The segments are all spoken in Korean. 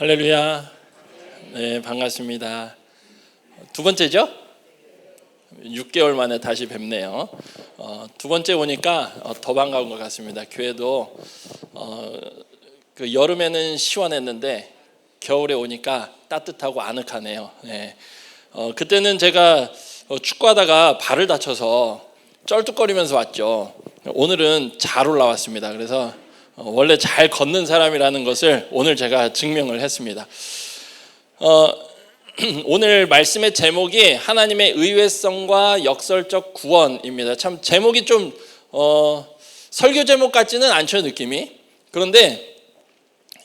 할렐루야. 네, 반갑습니다. 두 번째죠? 6개월 만에 다시 뵙네요. 두 번째 오니까 더 반가운 것 같습니다. 교회도 그 여름에는 시원했는데 겨울에 오니까 따뜻하고 아늑하네요. 네. 그때는 제가 축구하다가 발을 다쳐서 쩔뚝거리면서 왔죠. 오늘은 잘 올라왔습니다. 그래서 원래 잘 걷는 사람이라는 것을 오늘 제가 증명을 했습니다. 오늘 말씀의 제목이 하나님의 의외성과 역설적 구원입니다. 참 제목이 좀 설교 제목 같지는 않죠, 느낌이. 그런데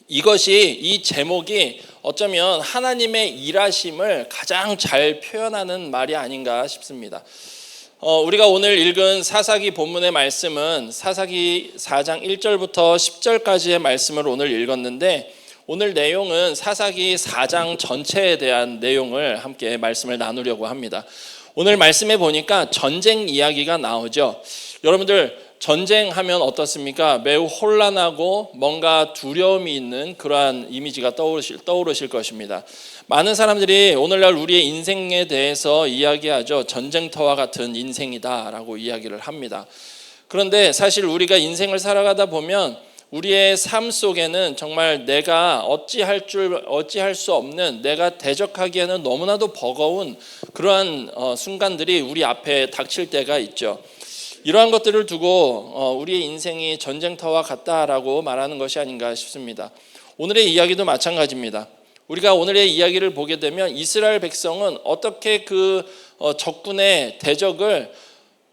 이 제목이 어쩌면 하나님의 일하심을 가장 잘 표현하는 말이 아닌가 싶습니다. 우리가 오늘 읽은 사사기 본문의 말씀은 사사기 4장 1절부터 10절까지의 말씀을 오늘 읽었는데, 오늘 내용은 사사기 4장 전체에 대한 내용을 함께 말씀을 나누려고 합니다. 오늘 말씀에 보니까 전쟁 이야기가 나오죠. 여러분들 전쟁하면 어떻습니까? 매우 혼란하고 뭔가 두려움이 있는 그러한 이미지가 떠오르실 것입니다. 많은 사람들이 오늘날 우리의 인생에 대해서 이야기하죠. 전쟁터와 같은 인생이다라고 이야기를 합니다. 그런데 사실 우리가 인생을 살아가다 보면 우리의 삶 속에는 정말 내가 어찌할 수 없는, 내가 대적하기에는 너무나도 버거운 그러한 순간들이 우리 앞에 닥칠 때가 있죠. 이러한 것들을 두고 우리의 인생이 전쟁터와 같다라고 말하는 것이 아닌가 싶습니다. 오늘의 이야기도 마찬가지입니다. 우리가 오늘의 이야기를 보게 되면 이스라엘 백성은 어떻게 그 적군의 대적을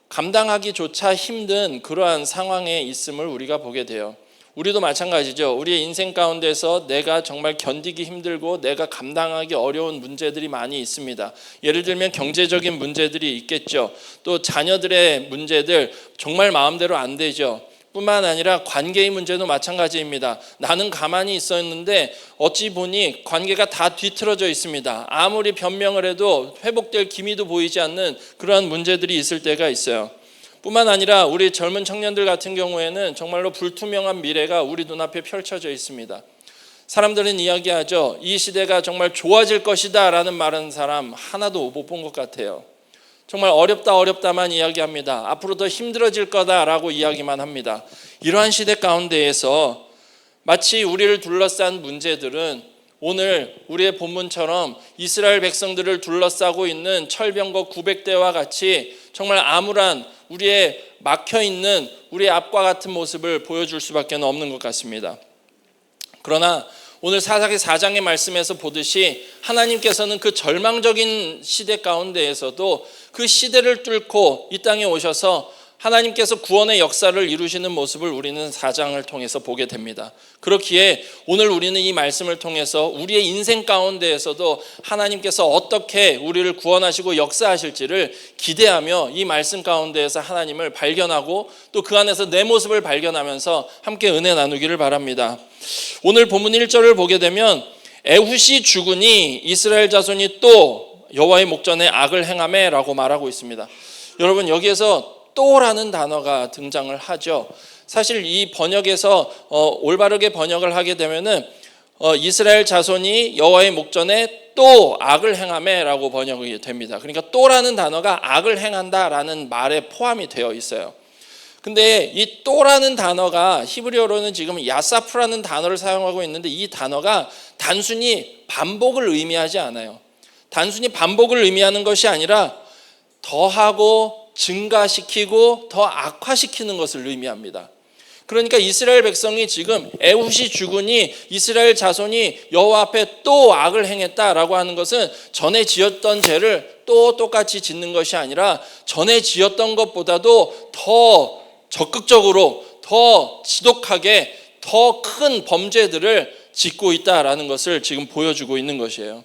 감당하기조차 힘든 그러한 상황에 있음을 우리가 보게 돼요. 우리도 마찬가지죠. 우리의 인생 가운데서 내가 정말 견디기 힘들고 내가 감당하기 어려운 문제들이 많이 있습니다. 예를 들면 경제적인 문제들이 있겠죠. 또 자녀들의 문제들 정말 마음대로 안 되죠. 뿐만 아니라 관계의 문제도 마찬가지입니다. 나는 가만히 있었는데 어찌 보니 관계가 다 뒤틀어져 있습니다. 아무리 변명을 해도 회복될 기미도 보이지 않는 그러한 문제들이 있을 때가 있어요. 뿐만 아니라 우리 젊은 청년들 같은 경우에는 정말로 불투명한 미래가 우리 눈앞에 펼쳐져 있습니다. 사람들은 이야기하죠. 이 시대가 정말 좋아질 것이다 라는 말하는 사람 하나도 못 본 것 같아요. 정말 어렵다만 이야기합니다. 앞으로 더 힘들어질 거다라고 이야기만 합니다. 이러한 시대 가운데에서 마치 우리를 둘러싼 문제들은 오늘 우리의 본문처럼 이스라엘 백성들을 둘러싸고 있는 철병거 900대와 같이 정말 암울한 우리의 막혀있는 우리의 앞과 같은 모습을 보여줄 수밖에 없는 것 같습니다. 그러나 오늘 사사기 4장의 말씀에서 보듯이 하나님께서는 그 절망적인 시대 가운데에서도 그 시대를 뚫고 이 땅에 오셔서 하나님께서 구원의 역사를 이루시는 모습을 우리는 4장을 통해서 보게 됩니다. 그렇기에 오늘 우리는 이 말씀을 통해서 우리의 인생 가운데에서도 하나님께서 어떻게 우리를 구원하시고 역사하실지를 기대하며 이 말씀 가운데에서 하나님을 발견하고 또 그 안에서 내 모습을 발견하면서 함께 은혜 나누기를 바랍니다. 오늘 본문 1절을 보게 되면 에훗이 죽으니 이스라엘 자손이 또 여호와의 목전에 악을 행하매 라고 말하고 있습니다. 여러분, 여기에서 또라는 단어가 등장을 하죠. 사실 이 번역에서 올바르게 번역을 하게 되면은 이스라엘 자손이 여호와의 목전에 또 악을 행하매라고 번역이 됩니다. 그러니까 또라는 단어가 악을 행한다라는 말에 포함이 되어 있어요. 근데 이 또라는 단어가 히브리어로는 지금 야사프라는 단어를 사용하고 있는데 이 단어가 단순히 반복을 의미하지 않아요. 단순히 반복을 의미하는 것이 아니라 더하고 증가시키고 더 악화시키는 것을 의미합니다. 그러니까 이스라엘 백성이 지금 에훗이 죽으니 이스라엘 자손이 여호와 앞에 또 악을 행했다라고 하는 것은 전에 지었던 죄를 또 똑같이 짓는 것이 아니라 전에 지었던 것보다도 더 적극적으로 더 지독하게 더 큰 범죄들을 짓고 있다라는 것을 지금 보여주고 있는 것이에요.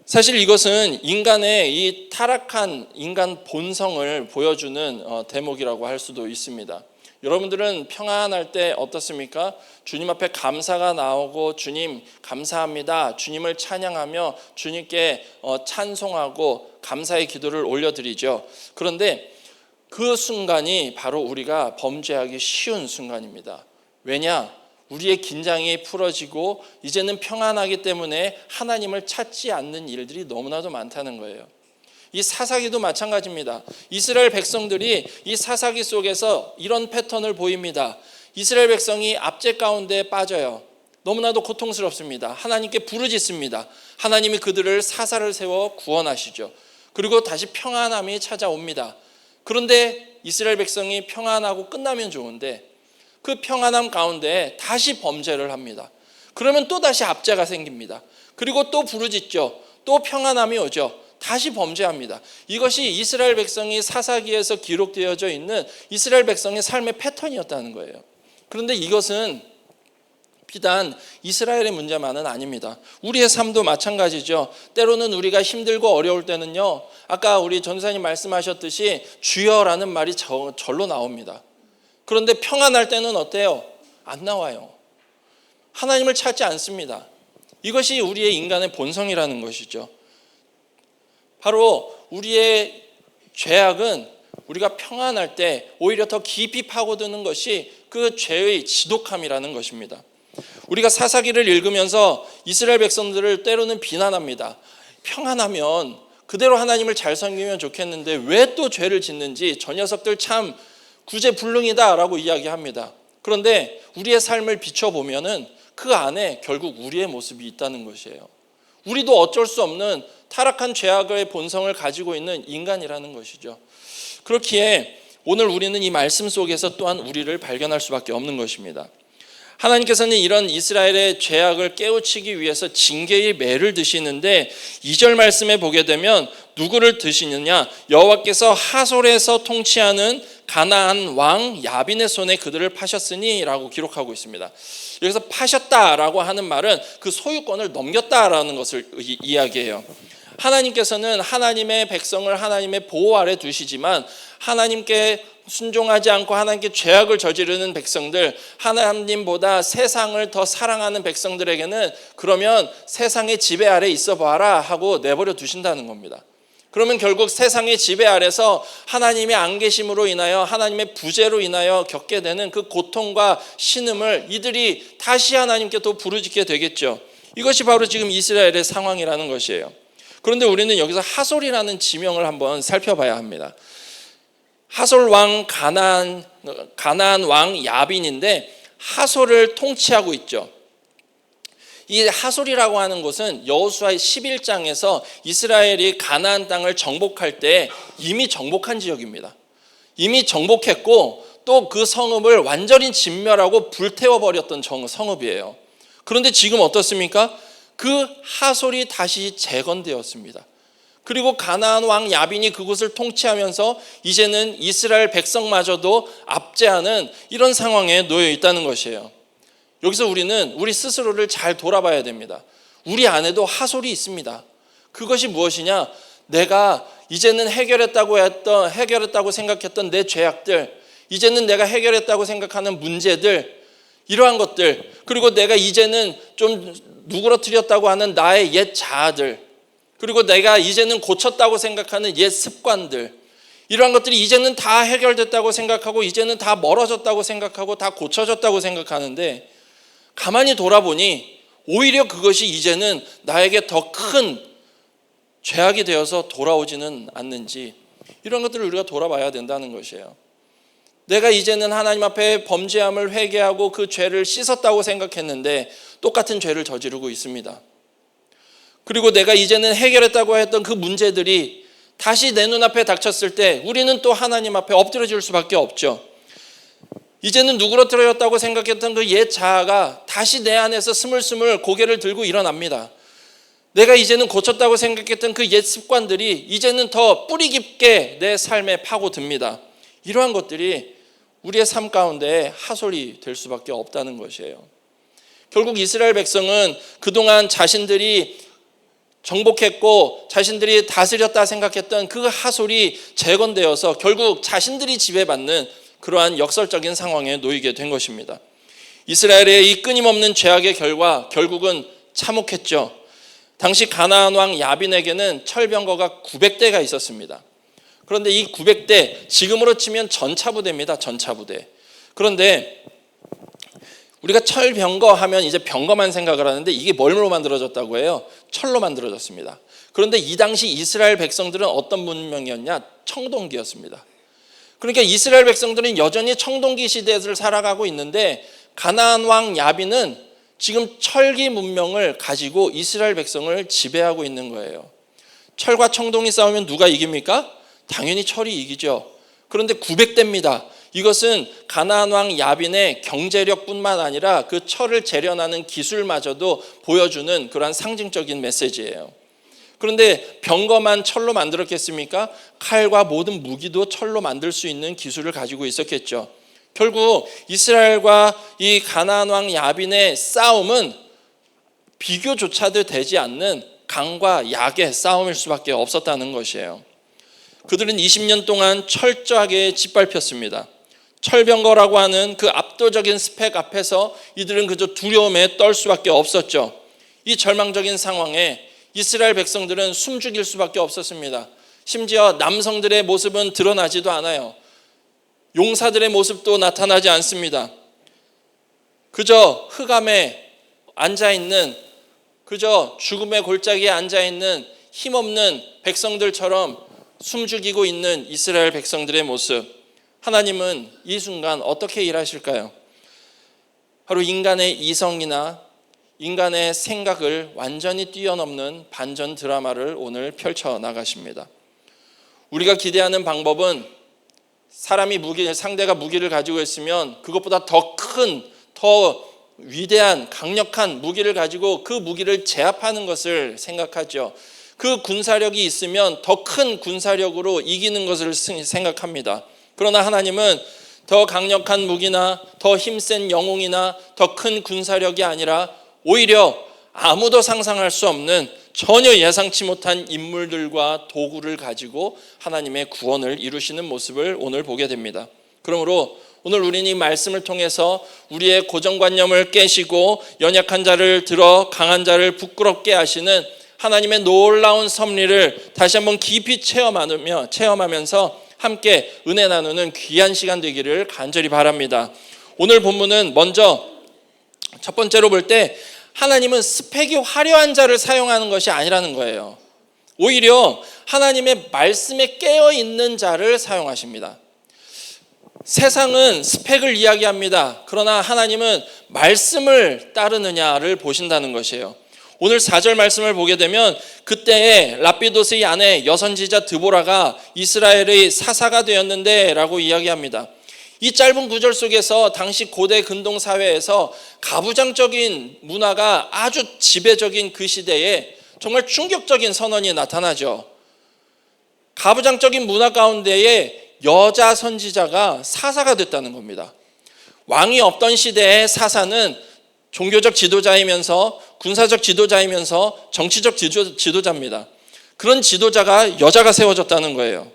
사실 이것은 인간의 이 타락한 인간 본성을 보여주는 대목이라고 할 수도 있습니다. 여러분들은 평안할 때 어떻습니까? 주님 앞에 감사가 나오고 주님 감사합니다, 주님을 찬양하며 주님께 찬송하고 감사의 기도를 올려드리죠. 그런데 그 순간이 바로 우리가 범죄하기 쉬운 순간입니다. 왜냐? 우리의 긴장이 풀어지고 이제는 평안하기 때문에 하나님을 찾지 않는 일들이 너무나도 많다는 거예요. 이 사사기도 마찬가지입니다. 이스라엘 백성들이 이 사사기 속에서 이런 패턴을 보입니다. 이스라엘 백성이 압제 가운데 빠져요. 너무나도 고통스럽습니다. 하나님께 부르짖습니다. 하나님이 그들을 사사를 세워 구원하시죠. 그리고 다시 평안함이 찾아옵니다. 그런데 이스라엘 백성이 평안하고 끝나면 좋은데 그 평안함 가운데 다시 범죄를 합니다. 그러면 또 다시 압제가 생깁니다. 그리고 또 부르짖죠. 또 평안함이 오죠. 다시 범죄합니다. 이것이 이스라엘 백성이 사사기에서 기록되어져 있는 이스라엘 백성의 삶의 패턴이었다는 거예요. 그런데 이것은 비단 이스라엘의 문제만은 아닙니다. 우리의 삶도 마찬가지죠. 때로는 우리가 힘들고 어려울 때는요, 아까 우리 전사님 말씀하셨듯이 주여라는 말이 절로 나옵니다. 그런데 평안할 때는 어때요? 안 나와요. 하나님을 찾지 않습니다. 이것이 우리의 인간의 본성이라는 것이죠. 바로 우리의 죄악은 우리가 평안할 때 오히려 더 깊이 파고드는 것이 그 죄의 지독함이라는 것입니다. 우리가 사사기를 읽으면서 이스라엘 백성들을 때로는 비난합니다. 평안하면 그대로 하나님을 잘 섬기면 좋겠는데 왜 또 죄를 짓는지 저 녀석들 참 구제불능이다라고 이야기합니다. 그런데 우리의 삶을 비춰보면은 그 안에 결국 우리의 모습이 있다는 것이에요. 우리도 어쩔 수 없는 타락한 죄악의 본성을 가지고 있는 인간이라는 것이죠. 그렇기에 오늘 우리는 이 말씀 속에서 또한 우리를 발견할 수밖에 없는 것입니다. 하나님께서는 이런 이스라엘의 죄악을 깨우치기 위해서 징계의 매를 드시는데 2절 말씀에 보게 되면 누구를 드시느냐? 여호와께서 하솔에서 통치하는 가나안 왕 야빈의 손에 그들을 파셨으니 라고 기록하고 있습니다. 여기서 파셨다라고 하는 말은 그 소유권을 넘겼다라는 것을 이야기해요. 하나님께서는 하나님의 백성을 하나님의 보호 아래 두시지만 하나님께 순종하지 않고 하나님께 죄악을 저지르는 백성들, 하나님보다 세상을 더 사랑하는 백성들에게는 그러면 세상의 지배 아래 있어 봐라 하고 내버려 두신다는 겁니다. 그러면 결국 세상의 지배 아래서 하나님의 안 계심으로 인하여 하나님의 부재로 인하여 겪게 되는 그 고통과 신음을 이들이 다시 하나님께 또 부르짖게 되겠죠. 이것이 바로 지금 이스라엘의 상황이라는 것이에요. 그런데 우리는 여기서 하솔이라는 지명을 한번 살펴봐야 합니다. 하솔 왕 가나안 왕 야빈인데 하솔을 통치하고 있죠. 이 하솔이라고 하는 곳은 여호수아 11장에서 이스라엘이 가나안 땅을 정복할 때 이미 정복한 지역입니다. 이미 정복했고 또 그 성읍을 완전히 진멸하고 불태워버렸던 성읍이에요. 그런데 지금 어떻습니까? 그 하솔이 다시 재건되었습니다. 그리고 가나안 왕 야빈이 그곳을 통치하면서 이제는 이스라엘 백성마저도 압제하는 이런 상황에 놓여 있다는 것이에요. 여기서 우리는 우리 스스로를 잘 돌아봐야 됩니다. 우리 안에도 하솔이 있습니다. 그것이 무엇이냐? 내가 이제는 해결했다고 생각했던 내 죄악들, 이제는 내가 해결했다고 생각하는 문제들, 이러한 것들, 그리고 내가 이제는 좀 누그러뜨렸다고 하는 나의 옛 자아들, 그리고 내가 이제는 고쳤다고 생각하는 옛 습관들, 이러한 것들이 이제는 다 해결됐다고 생각하고 이제는 다 멀어졌다고 생각하고 다 고쳐졌다고 생각하는데 가만히 돌아보니 오히려 그것이 이제는 나에게 더 큰 죄악이 되어서 돌아오지는 않는지, 이런 것들을 우리가 돌아봐야 된다는 것이에요. 내가 이제는 하나님 앞에 범죄함을 회개하고 그 죄를 씻었다고 생각했는데 똑같은 죄를 저지르고 있습니다. 그리고 내가 이제는 해결했다고 했던 그 문제들이 다시 내 눈앞에 닥쳤을 때 우리는 또 하나님 앞에 엎드려질 수밖에 없죠. 이제는 누그러뜨렸다고 생각했던 그 옛 자아가 다시 내 안에서 스물스물 고개를 들고 일어납니다. 내가 이제는 고쳤다고 생각했던 그 옛 습관들이 이제는 더 뿌리 깊게 내 삶에 파고듭니다. 이러한 것들이 우리의 삶 가운데 하솔이 될 수밖에 없다는 것이에요. 결국 이스라엘 백성은 그동안 자신들이 정복했고 자신들이 다스렸다 생각했던 그 하솔이 재건되어서 결국 자신들이 지배받는 그러한 역설적인 상황에 놓이게 된 것입니다. 이스라엘의 이 끊임없는 죄악의 결국은 참혹했죠. 당시 가나안 왕 야빈에게는 철병거가 900대가 있었습니다. 그런데 이 900대, 지금으로 치면 전차부대입니다. 전차부대. 그런데 우리가 철병거 하면 이제 병거만 생각을 하는데 이게 뭘로 만들어졌다고 해요? 철로 만들어졌습니다. 그런데 이 당시 이스라엘 백성들은 어떤 문명이었냐? 청동기였습니다. 그러니까 이스라엘 백성들은 여전히 청동기 시대를 살아가고 있는데 가나안 왕 야빈은 지금 철기 문명을 가지고 이스라엘 백성을 지배하고 있는 거예요. 철과 청동이 싸우면 누가 이깁니까? 당연히 철이 이기죠. 그런데 900대입니다. 이것은 가나안 왕 야빈의 경제력뿐만 아니라 그 철을 재련하는 기술마저도 보여주는 그러한 상징적인 메시지예요. 그런데 병거만 철로 만들었겠습니까? 칼과 모든 무기도 철로 만들 수 있는 기술을 가지고 있었겠죠. 결국 이스라엘과 이 가나안 왕 야빈의 싸움은 비교조차도 되지 않는 강과 약의 싸움일 수밖에 없었다는 것이에요. 그들은 20년 동안 철저하게 짓밟혔습니다. 철병거라고 하는 그 압도적인 스펙 앞에서 이들은 그저 두려움에 떨 수밖에 없었죠. 이 절망적인 상황에 이스라엘 백성들은 숨죽일 수밖에 없었습니다. 심지어 남성들의 모습은 드러나지도 않아요. 용사들의 모습도 나타나지 않습니다. 그저 흑암에 앉아있는, 그저 죽음의 골짜기에 앉아있는 힘없는 백성들처럼 숨죽이고 있는 이스라엘 백성들의 모습. 하나님은 이 순간 어떻게 일하실까요? 바로 인간의 이성이나 인간의 생각을 완전히 뛰어넘는 반전 드라마를 오늘 펼쳐 나가십니다. 우리가 기대하는 방법은 상대가 무기를 가지고 있으면 그것보다 더 큰, 더 위대한, 강력한 무기를 가지고 그 무기를 제압하는 것을 생각하죠. 그 군사력이 있으면 더 큰 군사력으로 이기는 것을 생각합니다. 그러나 하나님은 더 강력한 무기나 더 힘센 영웅이나 더 큰 군사력이 아니라 오히려 아무도 상상할 수 없는 전혀 예상치 못한 인물들과 도구를 가지고 하나님의 구원을 이루시는 모습을 오늘 보게 됩니다. 그러므로 오늘 우리는 이 말씀을 통해서 우리의 고정관념을 깨시고 연약한 자를 들어 강한 자를 부끄럽게 하시는 하나님의 놀라운 섭리를 다시 한번 깊이 체험하면서 함께 은혜 나누는 귀한 시간 되기를 간절히 바랍니다. 오늘 본문은 먼저 첫 번째로 볼 때 하나님은 스펙이 화려한 자를 사용하는 것이 아니라는 거예요. 오히려 하나님의 말씀에 깨어있는 자를 사용하십니다. 세상은 스펙을 이야기합니다. 그러나 하나님은 말씀을 따르느냐를 보신다는 것이에요. 오늘 4절 말씀을 보게 되면 그때에 라피도스의 아내 여선지자 드보라가 이스라엘의 사사가 되었는데 라고 이야기합니다. 이 짧은 구절 속에서 당시 고대 근동 사회에서 가부장적인 문화가 아주 지배적인 그 시대에 정말 충격적인 선언이 나타나죠. 가부장적인 문화 가운데에 여자 선지자가 사사가 됐다는 겁니다. 왕이 없던 시대에 사사는 종교적 지도자이면서 군사적 지도자이면서 정치적 지도자입니다. 그런 지도자가 여자가 세워졌다는 거예요.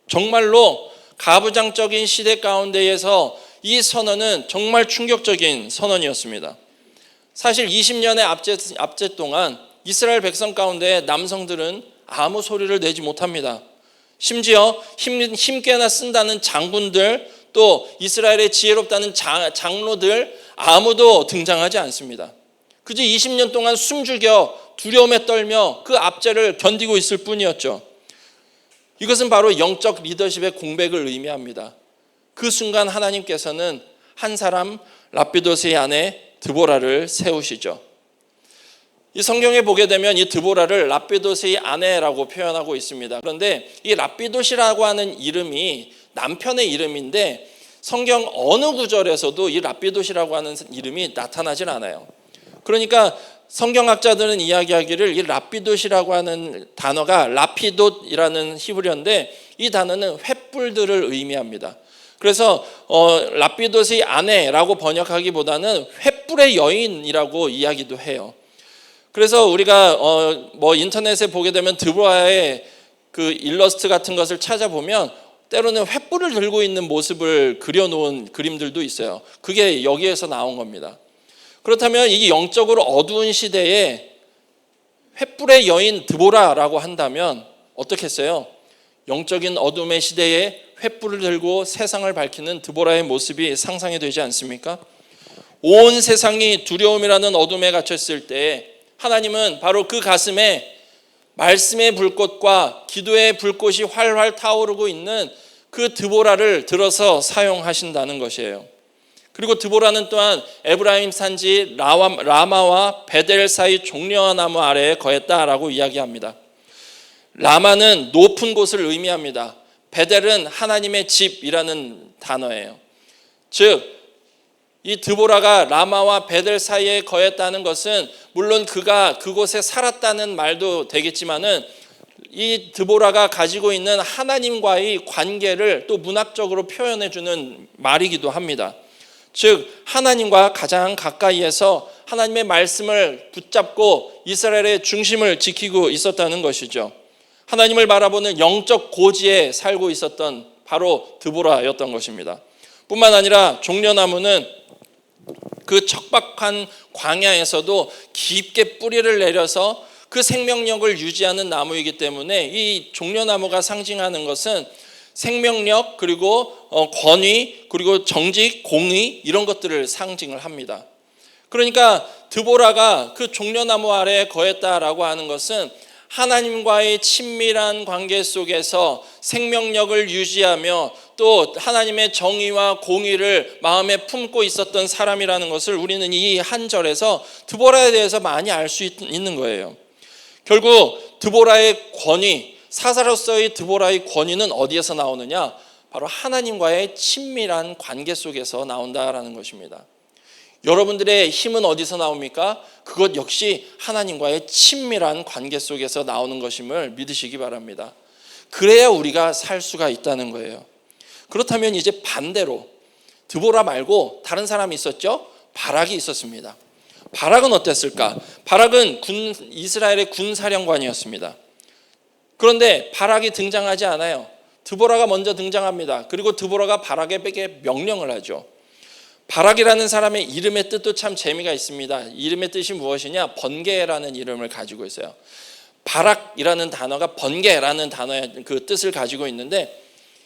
정말로 가부장적인 시대 가운데에서 이 선언은 정말 충격적인 선언이었습니다. 사실 20년의 압제 동안 이스라엘 백성 가운데 남성들은 아무 소리를 내지 못합니다. 심지어 힘께나 쓴다는 장군들, 또 이스라엘의 지혜롭다는 장로들 아무도 등장하지 않습니다. 그저 20년 동안 숨죽여 두려움에 떨며 그 압제를 견디고 있을 뿐이었죠. 이것은 바로 영적 리더십의 공백을 의미합니다. 그 순간 하나님께서는 한 사람 라피도스의 아내 드보라를 세우시죠. 이 성경에 보게 되면 이 드보라를 라피도스의 아내라고 표현하고 있습니다. 그런데 이 라피도시라고 하는 이름이 남편의 이름인데 성경 어느 구절에서도 이 라피도시라고 하는 이름이 나타나질 않아요. 그러니까 성경학자들은 이야기하기를 이 라피도시라고 하는 단어가 라피돗이라는 히브리어인데 이 단어는 횃불들을 의미합니다. 그래서 라피돗의 아내라고 번역하기보다는 횃불의 여인이라고 이야기도 해요. 그래서 우리가 인터넷에 보게 되면 드보라의 그 일러스트 같은 것을 찾아보면 때로는 횃불을 들고 있는 모습을 그려놓은 그림들도 있어요. 그게 여기에서 나온 겁니다. 그렇다면 이 영적으로 어두운 시대에 횃불의 여인 드보라라고 한다면 어떻겠어요? 영적인 어둠의 시대에 횃불을 들고 세상을 밝히는 드보라의 모습이 상상이 되지 않습니까? 온 세상이 두려움이라는 어둠에 갇혔을 때 하나님은 바로 그 가슴에 말씀의 불꽃과 기도의 불꽃이 활활 타오르고 있는 그 드보라를 들어서 사용하신다는 것이에요. 그리고 드보라는 또한 에브라임 산지 라마와 베델 사이 종려나무 아래에 거했다라고 이야기합니다. 라마는 높은 곳을 의미합니다. 베델은 하나님의 집이라는 단어예요. 즉, 이 드보라가 라마와 베델 사이에 거했다는 것은 물론 그가 그곳에 살았다는 말도 되겠지만은 이 드보라가 가지고 있는 하나님과의 관계를 또 문학적으로 표현해 주는 말이기도 합니다. 즉, 하나님과 가장 가까이에서 하나님의 말씀을 붙잡고 이스라엘의 중심을 지키고 있었다는 것이죠. 하나님을 바라보는 영적 고지에 살고 있었던 바로 드보라였던 것입니다. 뿐만 아니라 종려나무는 그 척박한 광야에서도 깊게 뿌리를 내려서 그 생명력을 유지하는 나무이기 때문에 이 종려나무가 상징하는 것은 생명력, 그리고 권위, 그리고 정직, 공의, 이런 것들을 상징을 합니다. 그러니까 드보라가 그 종려나무 아래에 거했다라고 하는 것은 하나님과의 친밀한 관계 속에서 생명력을 유지하며 또 하나님의 정의와 공의를 마음에 품고 있었던 사람이라는 것을 우리는 이 한 절에서 드보라에 대해서 많이 알 수 있는 거예요. 결국 드보라의 권위, 사사로서의 드보라의 권위는 어디에서 나오느냐? 바로 하나님과의 친밀한 관계 속에서 나온다라는 것입니다. 여러분들의 힘은 어디서 나옵니까? 그것 역시 하나님과의 친밀한 관계 속에서 나오는 것임을 믿으시기 바랍니다. 그래야 우리가 살 수가 있다는 거예요. 그렇다면 이제 반대로 드보라 말고 다른 사람이 있었죠? 바락이 있었습니다. 바락은 어땠을까? 바락은 이스라엘의 군사령관이었습니다. 그런데 바락이 등장하지 않아요. 드보라가 먼저 등장합니다. 그리고 드보라가 바락에게 명령을 하죠. 바락이라는 사람의 이름의 뜻도 참 재미가 있습니다. 이름의 뜻이 무엇이냐? 번개라는 이름을 가지고 있어요. 바락이라는 단어가 번개라는 단어의 그 뜻을 가지고 있는데,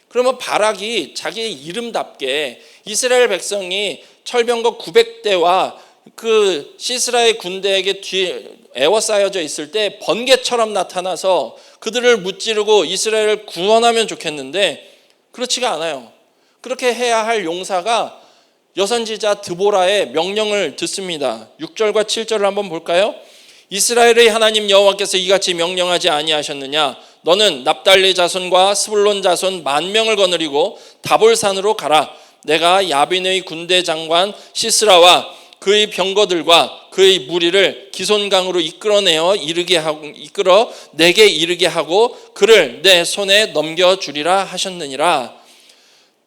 그러면 바락이 자기의 이름답게 이스라엘 백성이 철병거 900대와 그 시스라의 군대에게 뒤에 에워싸여져 있을 때 번개처럼 나타나서 그들을 무찌르고 이스라엘을 구원하면 좋겠는데 그렇지가 않아요. 그렇게 해야 할 용사가 여선지자 드보라의 명령을 듣습니다. 6절과 7절을 한번 볼까요? 이스라엘의 하나님 여호와께서 이같이 명령하지 아니하셨느냐? 너는 납달리 자손과 스불론 자손 10,000명을 거느리고 다볼산으로 가라. 내가 야빈의 군대 장관 시스라와 그의 병거들과 그의 무리를 기손강으로 이끌어 내게 이르게 하고 그를 내 손에 넘겨주리라 하셨느니라.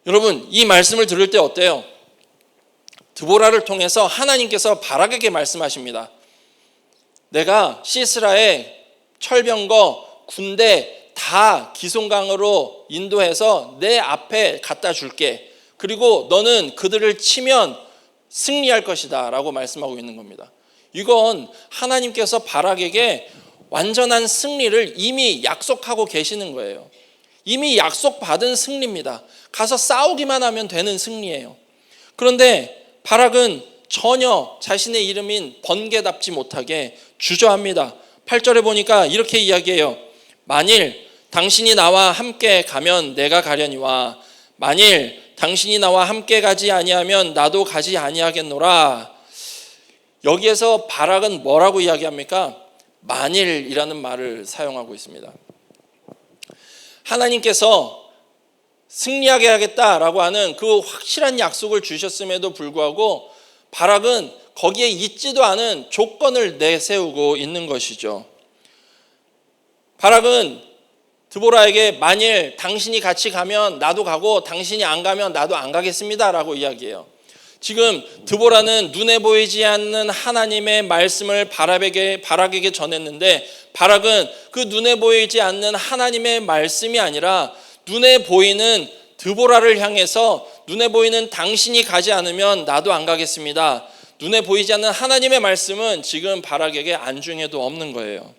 여러분, 이 말씀을 들을 때 어때요? 드보라를 통해서 하나님께서 바락에게 말씀하십니다. 내가 시스라의 철병거 군대 다 기손강으로 인도해서 내 앞에 갖다 줄게. 그리고 너는 그들을 치면 승리할 것이다 라고 말씀하고 있는 겁니다. 이건 하나님께서 바락에게 완전한 승리를 이미 약속하고 계시는 거예요. 이미 약속받은 승리입니다. 가서 싸우기만 하면 되는 승리예요. 그런데 바락은 전혀 자신의 이름인 번개답지 못하게 주저합니다. 8절에 보니까 이렇게 이야기해요. 만일 당신이 나와 함께 가면 내가 가려니와 만일 당신이 나와 함께 가지 아니하면 나도 가지 아니하겠노라. 여기에서 바락은 뭐라고 이야기합니까? 만일이라는 말을 사용하고 있습니다. 하나님께서 승리하게 하겠다라고 하는 그 확실한 약속을 주셨음에도 불구하고 바락은 거기에 있지도 않은 조건을 내세우고 있는 것이죠. 바락은 드보라에게 만일 당신이 같이 가면 나도 가고 당신이 안 가면 나도 안 가겠습니다 라고 이야기해요. 지금 드보라는 눈에 보이지 않는 하나님의 말씀을 바락에게 전했는데 바락은 그 눈에 보이지 않는 하나님의 말씀이 아니라 눈에 보이는 드보라를 향해서 눈에 보이는 당신이 가지 않으면 나도 안 가겠습니다. 눈에 보이지 않는 하나님의 말씀은 지금 바락에게 안중에도 없는 거예요.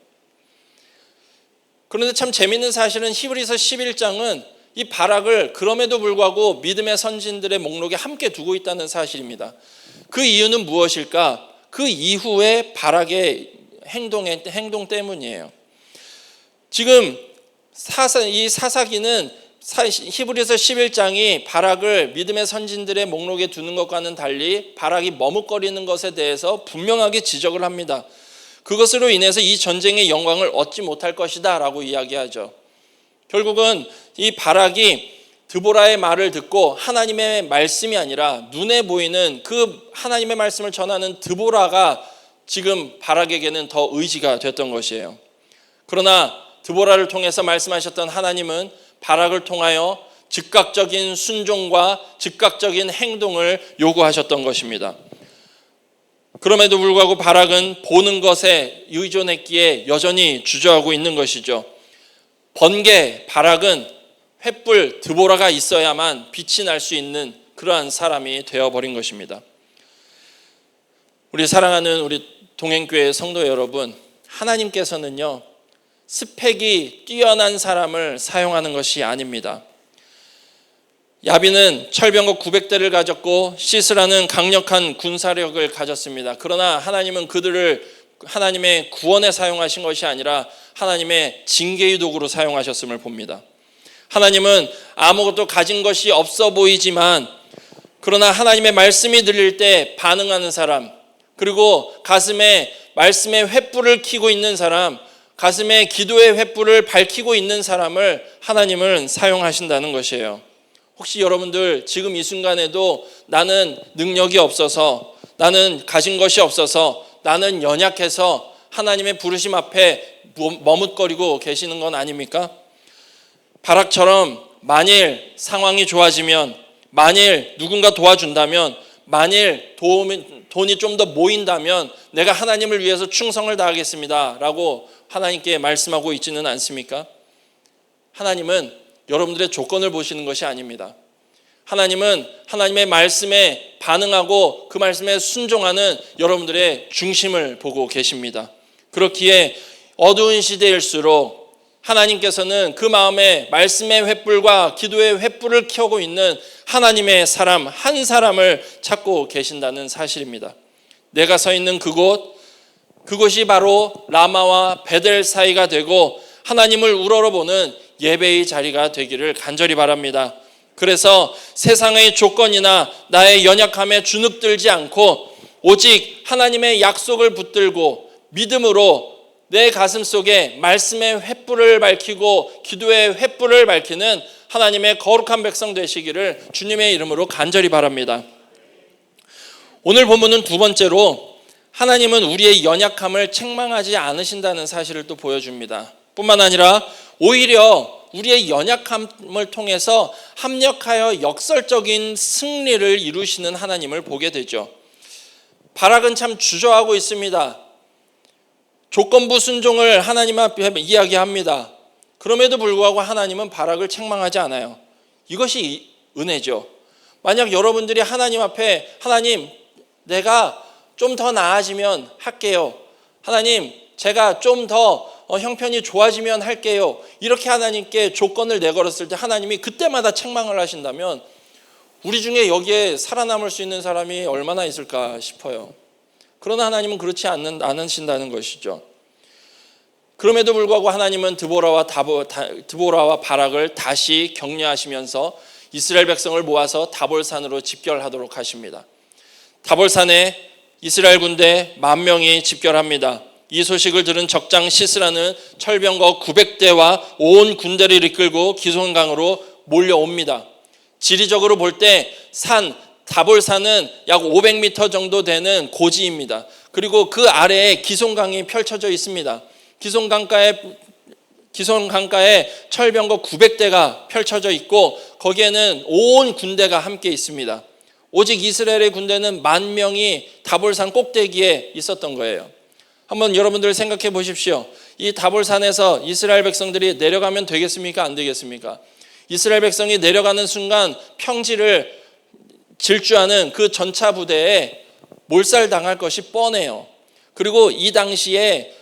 그런데 참 재밌는 사실은 히브리서 11장은 이 바락을 그럼에도 불구하고 믿음의 선진들의 목록에 함께 두고 있다는 사실입니다. 그 이유는 무엇일까? 그 이후의 바락의 행동 때문이에요. 지금 이 사사기는 히브리서 11장이 바락을 믿음의 선진들의 목록에 두는 것과는 달리 바락이 머뭇거리는 것에 대해서 분명하게 지적을 합니다. 그것으로 인해서 이 전쟁의 영광을 얻지 못할 것이다 라고 이야기하죠. 결국은 이 바락이 드보라의 말을 듣고 하나님의 말씀이 아니라 눈에 보이는 그 하나님의 말씀을 전하는 드보라가 지금 바락에게는 더 의지가 됐던 것이에요. 그러나 드보라를 통해서 말씀하셨던 하나님은 바락을 통하여 즉각적인 순종과 즉각적인 행동을 요구하셨던 것입니다. 그럼에도 불구하고 바락은 보는 것에 의존했기에 여전히 주저하고 있는 것이죠. 번개 바락은 횃불 드보라가 있어야만 빛이 날 수 있는 그러한 사람이 되어버린 것입니다. 우리 사랑하는 우리 동행교회 성도 여러분, 하나님께서는요 스펙이 뛰어난 사람을 사용하는 것이 아닙니다. 야빈은 철병거 900대를 가졌고 시스라는 강력한 군사력을 가졌습니다. 그러나 하나님은 그들을 하나님의 구원에 사용하신 것이 아니라 하나님의 징계의 도구로 사용하셨음을 봅니다. 하나님은 아무것도 가진 것이 없어 보이지만 그러나 하나님의 말씀이 들릴 때 반응하는 사람, 그리고 가슴에 말씀의 횃불을 켜고 있는 사람, 가슴에 기도의 횃불을 밝히고 있는 사람을 하나님은 사용하신다는 것이에요. 혹시 여러분들 지금 이 순간에도 나는 능력이 없어서, 나는 가진 것이 없어서, 나는 연약해서 하나님의 부르심 앞에 머뭇거리고 계시는 건 아닙니까? 바락처럼 만일 상황이 좋아지면, 만일 누군가 도와준다면, 만일 돈이 좀 더 모인다면 내가 하나님을 위해서 충성을 다하겠습니다 라고 하나님께 말씀하고 있지는 않습니까? 하나님은 여러분들의 조건을 보시는 것이 아닙니다. 하나님은 하나님의 말씀에 반응하고 그 말씀에 순종하는 여러분들의 중심을 보고 계십니다. 그렇기에 어두운 시대일수록 하나님께서는 그 마음에 말씀의 횃불과 기도의 횃불을 켜고 있는 하나님의 사람 한 사람을 찾고 계신다는 사실입니다. 내가 서 있는 그곳이 바로 라마와 베델 사이가 되고 하나님을 우러러보는 예배의 자리가 되기를 간절히 바랍니다. 그래서 세상의 조건이나 나의 연약함에 주눅들지 않고 오직 하나님의 약속을 붙들고 믿음으로 내 가슴 속에 말씀의 횃불을 밝히고 기도의 횃불을 밝히는 하나님의 거룩한 백성 되시기를 주님의 이름으로 간절히 바랍니다. 오늘 본문은 두 번째로 하나님은 우리의 연약함을 책망하지 않으신다는 사실을 또 보여줍니다. 뿐만 아니라 오히려 우리의 연약함을 통해서 합력하여 역설적인 승리를 이루시는 하나님을 보게 되죠. 바락은 참 주저하고 있습니다. 조건부 순종을 하나님 앞에 이야기합니다. 그럼에도 불구하고 하나님은 바락을 책망하지 않아요. 이것이 은혜죠. 만약 여러분들이 하나님 앞에 하나님 내가 좀 더 나아지면 할게요. 하나님 제가 좀 더 형편이 좋아지면 할게요. 이렇게 하나님께 조건을 내걸었을 때 하나님이 그때마다 책망을 하신다면 우리 중에 여기에 살아남을 수 있는 사람이 얼마나 있을까 싶어요. 그러나 하나님은 그렇지 않으신다는 것이죠. 그럼에도 불구하고 하나님은 드보라와 바락을 다시 격려하시면서 이스라엘 백성을 모아서 다볼산으로 집결하도록 하십니다. 다볼산에 이스라엘 군대 10,000명이 집결합니다. 이 소식을 들은 적장 시스라는 철병거 900대와 온 군대를 이끌고 기손강으로 몰려옵니다. 지리적으로 볼 때 다볼산은 약 500m 정도 되는 고지입니다. 그리고 그 아래에 기손강이 펼쳐져 있습니다. 기손강가에 철병거 900대가 펼쳐져 있고 거기에는 온 군대가 함께 있습니다. 오직 이스라엘의 군대는 10,000명이 다볼산 꼭대기에 있었던 거예요. 한번 여러분들 생각해 보십시오. 이 다볼산에서 이스라엘 백성들이 내려가면 되겠습니까? 안 되겠습니까? 이스라엘 백성이 내려가는 순간 평지를 질주하는 그 전차 부대에 몰살당할 것이 뻔해요. 그리고 이 당시에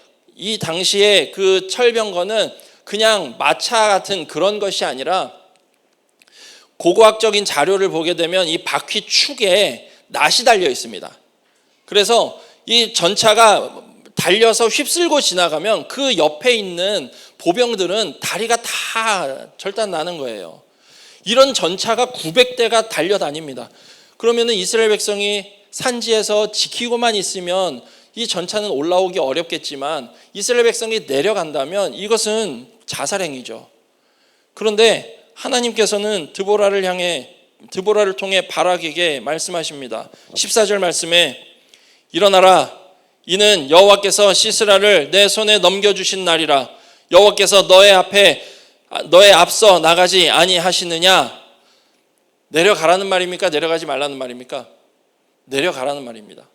그 철병거는 그냥 마차 같은 그런 것이 아니라 고고학적인 자료를 보게 되면 이 바퀴 축에 낫이 달려 있습니다. 그래서 이 전차가 달려서 휩쓸고 지나가면 그 옆에 있는 보병들은 다리가 다 절단 나는 거예요. 이런 전차가 900대가 달려다닙니다. 그러면은 이스라엘 백성이 산지에서 지키고만 있으면 이 전차는 올라오기 어렵겠지만 이스라엘 백성이 내려간다면 이것은 자살행위죠. 그런데 하나님께서는 드보라를 통해 바락에게 말씀하십니다. 14절 말씀에 일어나라, 이는 여호와께서 시스라를 내 손에 넘겨주신 날이라. 여호와께서 너의 앞서 나가지 아니하시느냐. 내려가라는 말입니까? 내려가지 말라는 말입니까? 내려가라는 말입니다.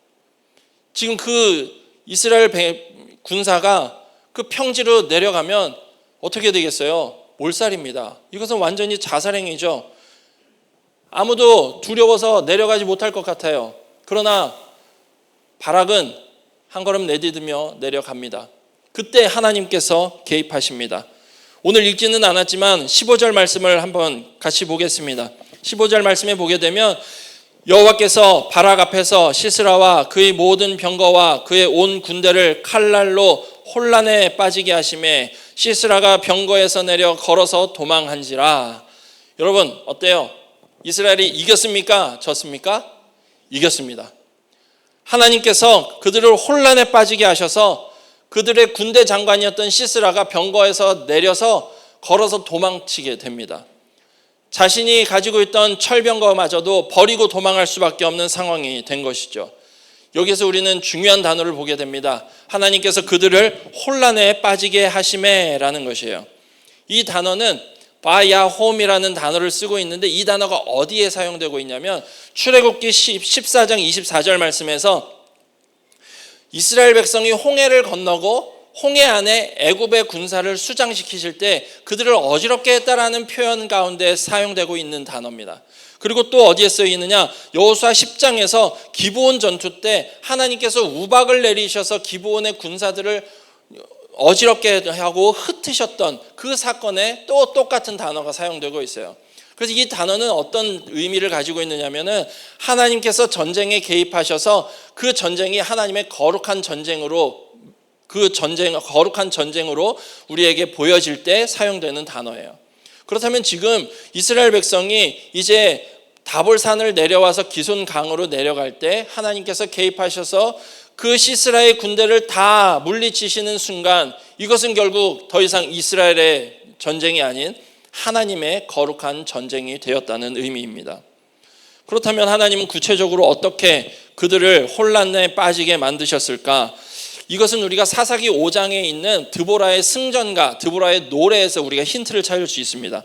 지금 그 이스라엘 군사가 그 평지로 내려가면 어떻게 되겠어요? 몰살입니다. 이것은 완전히 자살행위죠. 아무도 두려워서 내려가지 못할 것 같아요. 그러나 바락은 한 걸음 내디디며 내려갑니다. 그때 하나님께서 개입하십니다. 오늘 읽지는 않았지만 15절 말씀을 한번 같이 보겠습니다. 15절 말씀에 보게 되면 여호와께서 바락 앞에서 시스라와 그의 모든 병거와 그의 온 군대를 칼날로 혼란에 빠지게 하심에 시스라가 병거에서 내려 걸어서 도망한지라. 여러분 어때요? 이스라엘이 이겼습니까? 졌습니까? 이겼습니다. 하나님께서 그들을 혼란에 빠지게 하셔서 그들의 군대 장관이었던 시스라가 병거에서 내려서 걸어서 도망치게 됩니다. 자신이 가지고 있던 철병거마저도 버리고 도망할 수밖에 없는 상황이 된 것이죠. 여기서 우리는 중요한 단어를 보게 됩니다. 하나님께서 그들을 혼란에 빠지게 하심에라는 것이에요. 이 단어는 바야홈이라는 단어를 쓰고 있는데 이 단어가 어디에 사용되고 있냐면 출애굽기 14장 24절 말씀에서 이스라엘 백성이 홍해를 건너고 홍해 안에 애굽의 군사를 수장시키실 때 그들을 어지럽게 했다라는 표현 가운데 사용되고 있는 단어입니다. 그리고 또 어디에 쓰이느냐? 여호수아 10장에서 기브온 전투 때 하나님께서 우박을 내리셔서 기브온의 군사들을 어지럽게 하고 흩으셨던 그 사건에 또 똑같은 단어가 사용되고 있어요. 그래서 이 단어는 어떤 의미를 가지고 있느냐면은 하나님께서 전쟁에 개입하셔서 그 전쟁이 하나님의 거룩한 전쟁으로 우리에게 보여질 때 사용되는 단어예요. 그렇다면 지금 이스라엘 백성이 이제 다볼산을 내려와서 기손강으로 내려갈 때 하나님께서 개입하셔서 그 시스라의 군대를 다 물리치시는 순간 이것은 결국 더 이상 이스라엘의 전쟁이 아닌 하나님의 거룩한 전쟁이 되었다는 의미입니다. 그렇다면 하나님은 구체적으로 어떻게 그들을 혼란에 빠지게 만드셨을까? 이것은 우리가 사사기 5장에 있는 드보라의 승전가, 드보라의 노래에서 우리가 힌트를 찾을 수 있습니다.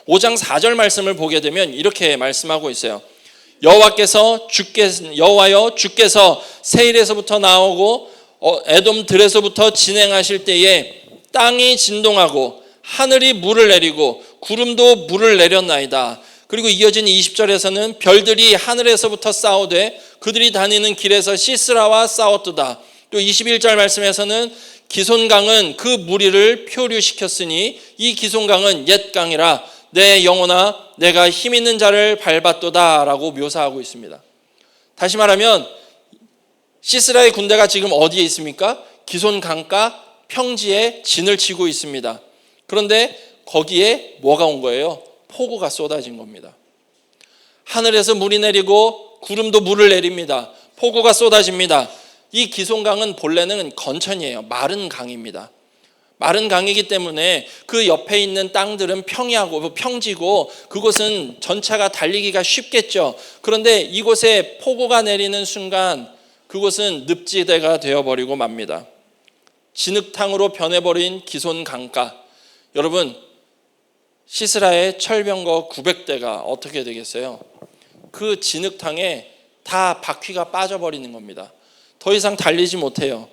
5장 4절 말씀을 보게 되면 이렇게 말씀하고 있어요. 여호와여 주께서 세일에서부터 나오고 에돔 들에서부터 진행하실 때에 땅이 진동하고 하늘이 물을 내리고 구름도 물을 내렸나이다. 그리고 이어진 20절에서는 별들이 하늘에서부터 싸우되 그들이 다니는 길에서 시스라와 싸웠도다. 또 21절 말씀에서는 기손강은 그 무리를 표류시켰으니 이 기손강은 옛 강이라 내 영혼아 내가 힘 있는 자를 밟았도다 라고 묘사하고 있습니다. 다시 말하면 시스라의 군대가 지금 어디에 있습니까? 기손강가 평지에 진을 치고 있습니다. 그런데 거기에 뭐가 온 거예요? 폭우가 쏟아진 겁니다. 하늘에서 물이 내리고 구름도 물을 내립니다. 폭우가 쏟아집니다. 이 기손강은 본래는 건천이에요. 마른 강입니다. 마른 강이기 때문에 그 옆에 있는 땅들은 평지고 그곳은 전차가 달리기가 쉽겠죠. 그런데 이곳에 폭우가 내리는 순간 그곳은 늪지대가 되어버리고 맙니다. 진흙탕으로 변해버린 기손강가. 여러분 시스라의 철병거 900대가 어떻게 되겠어요? 그 진흙탕에 다 바퀴가 빠져버리는 겁니다. 더 이상 달리지 못해요.